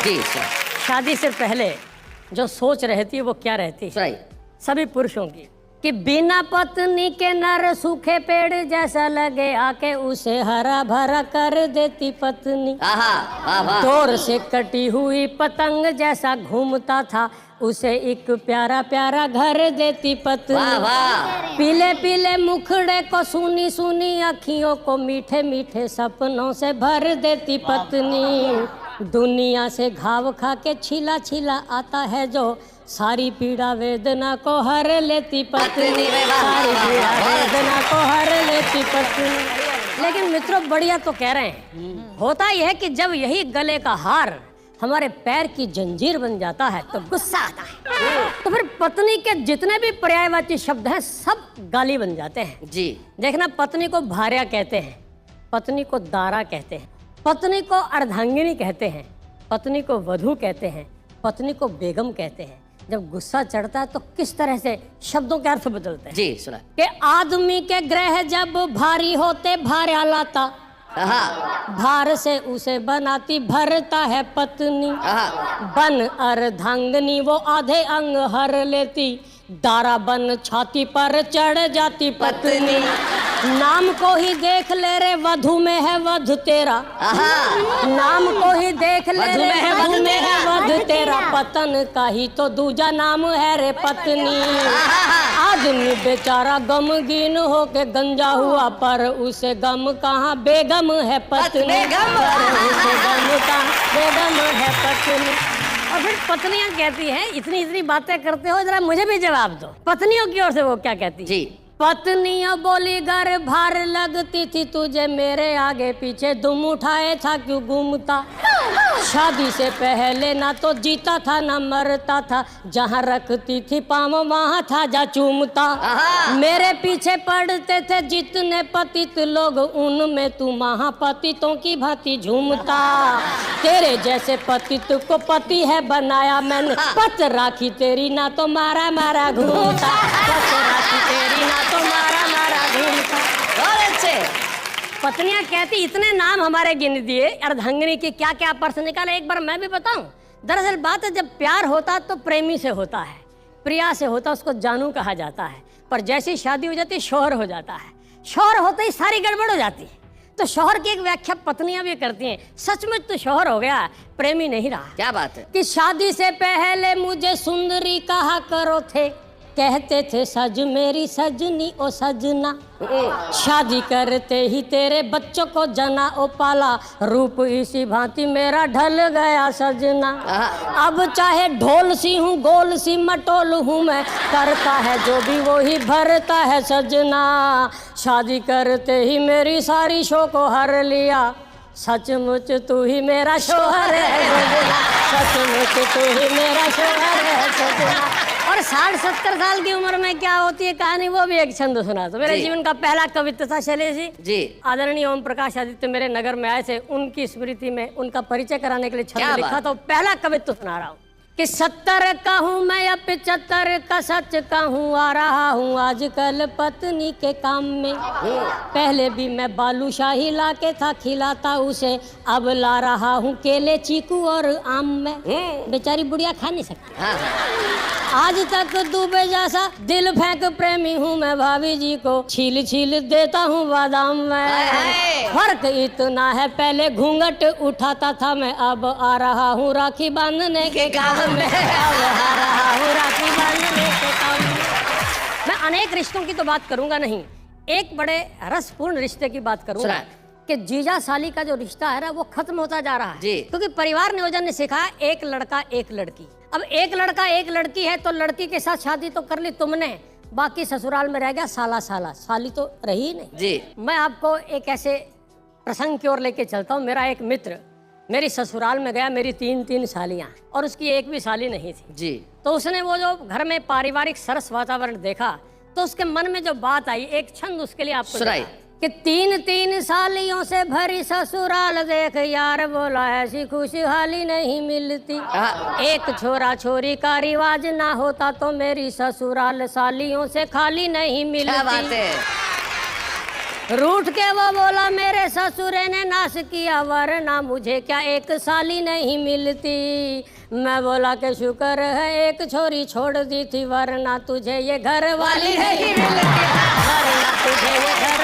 जी sir. शादी से पहले जो सोच रहती है वो क्या रहती है सभी पुरुषों की, कि बिना पत्नी के नर सूखे पेड़ जैसा लगे, आके उसे हरा भरा कर देती पत्नी। दौर से कटी हुई पतंग जैसा घूमता था, उसे एक प्यारा प्यारा घर देती पत्नी। पीले पीले मुखड़े को, सुनी सुनी अखियों को, मीठे मीठे सपनों से भर देती पत्नी। दुनिया से घाव खा के छिला छिला आता है जो, सारी पीड़ा वेदना को हर लेती पत्नी। सारी पीड़ा वेदना को हर लेती पत्नी। लेकिन मित्रों बढ़िया तो कह रहे हैं, होता यह है कि जब यही गले का हार हमारे पैर की जंजीर बन जाता है तो गुस्सा आता है, तो फिर पत्नी के जितने भी पर्यायवाची शब्द हैं सब गाली बन जाते हैं। जी देखना, पत्नी को भार्या कहते हैं, पत्नी को दारा कहते हैं, पत्नी को अर्धांगिनी कहते हैं, पत्नी को वधू कहते हैं, पत्नी को बेगम कहते हैं। जब गुस्सा चढ़ता है तो किस तरह से शब्दों के अर्थ बदलते हैं। जी सुना कि आदमी के ग्रह जब भारी होते भार्या लाता, भार से उसे बनाती भरता है पत्नी। बन अर्धांगिनी वो आधे अंग हर लेती, दारा बन छाती पर चढ़ जाती पत्नी। नाम को ही देख ले रे वधू में है वध तेरा, नाम को ही देख ले रे वधू में है वध तेरा, पतन का ही तो दूजा नाम है रे पत्नी। आदमी बेचारा गमगीन हो के गंजा हुआ, पर उसे गम कहाँ बेगम है पत्नी। उसे गम कहाँ बेगम है पत्नी। और फिर पत्नियां कहती हैं, इतनी इतनी बातें करते हो, जरा मुझे भी जवाब दो। पत्नियों की ओर से वो क्या कहती जी। पत्नियां बोली, घर भार लगती थी तुझे, मेरे आगे पीछे दुम उठाए था क्यों घूमता। शादी से पहले ना तो जीता था ना मरता था, जहाँ रखती थी पाँव वहाँ था जा चूमता। मेरे पीछे पड़ते थे जितने पतित लोग, उनमें तू महापतितों की भांति झूमता। तेरे जैसे पतित को पति है बनाया मैंने, पत राखी तेरी ना तो मारा मारा घूमता, पत राखी तेरी ना तो मारा मारा घूमता। बहुत अच्छे। पत्नियां कहती, इतने नाम हमारे गिन दिए, अर्धांगिनी की क्या क्या पर्स निकाले, एक बार मैं भी बताऊं। दरअसल बात है, जब प्यार होता तो प्रेमी से होता है, प्रिया से होता उसको जानू कहा जाता है, पर जैसी शादी हो जाती शौहर हो जाता है। शौहर होते ही सारी गड़बड़ हो जाती है। तो शौहर की एक व्याख्या पत्नियां भी करती हैं, सचमुच तो शौहर हो गया, प्रेमी नहीं रहा। क्या बात है। कि शादी से पहले मुझे सुंदरी कहा करो थे, कहते थे सज मेरी सजनी ओ सजना। शादी करते ही तेरे बच्चों को जना ओ पाला, रूप इसी भांति मेरा ढल गया सजना। अब चाहे ढोल सी हूँ गोल सी मटोल हूँ मैं, करता है जो भी वो ही भरता है सजना। शादी करते ही मेरी सारी शो को हर लिया, सचमुच तू ही मेरा शोहर है सजना, सचमुच तू ही मेरा शोहर है सजना। और 60-70 साल की उम्र में क्या होती है कहानी, वो भी एक छंद सुना। तो मेरे जीवन का पहला कवित्व था शैलेश जी। आदरणीय ओम प्रकाश आदित्य मेरे नगर में आए थे, उनकी स्मृति में उनका परिचय कराने के लिए छंद लिखा, तो पहला कवित्व सुना रहा हूँ। कि 70 का हूँ मैं या 75 का सच का हूँ, आ रहा हूँ आजकल पत्नी के काम में। पहले भी मैं बालूशाही ला के था खिलाता उसे, अब ला रहा हूँ केले चीकू और आम में। बेचारी बुढ़िया खा नहीं सकती। आज तक डूबे जैसा दिल फेंक प्रेमी हूँ मैं, भाभी जी को छील छील देता हूँ बादाम में। फर्क इतना है, पहले घूंघट उठाता था मैं, अब आ रहा हूँ राखी बांधने के काम में, अब आ रहा हूँ राखी बांधने के काम में। मैं अनेक रिश्तों की तो बात करूंगा नहीं, एक बड़े रसपूर्ण रिश्ते की बात करूंगा कि जीजा साली का जो रिश्ता है ना वो खत्म होता जा रहा है। क्योंकि परिवार नियोजन ने सिखाया एक लड़का एक लड़की। अब एक लड़का एक लड़की है तो लड़की के साथ शादी तो कर ली तुमने, बाकी ससुराल में रह गया साला साला, साली तो रही ही नहीं जी। मैं आपको एक ऐसे प्रसंग की ओर लेके चलता हूँ। मेरा एक मित्र मेरी ससुराल में गया, मेरी 3 सालियाँ और उसकी एक भी साली नहीं थी जी। तो उसने वो जो घर में पारिवारिक सरस वातावरण देखा तो उसके मन में जो बात आई, एक छंद उसके लिए आपको सुनाई कि 3 सालियों से भरी ससुराल देख यार, बोला ऐसी खुशहाली नहीं मिलती। एक छोरा छोरी का रिवाज ना होता तो मेरी ससुराल सालियों से खाली नहीं मिलती। रूठ के वो बोला मेरे ससुरे ने नाश किया वरना मुझे क्या एक साली नहीं मिलती। मैं बोला कि शुक्र है एक छोरी छोड़ दी थी वरना तुझे ये घर वाली नहीं मिलती, वरना तुझे ये घर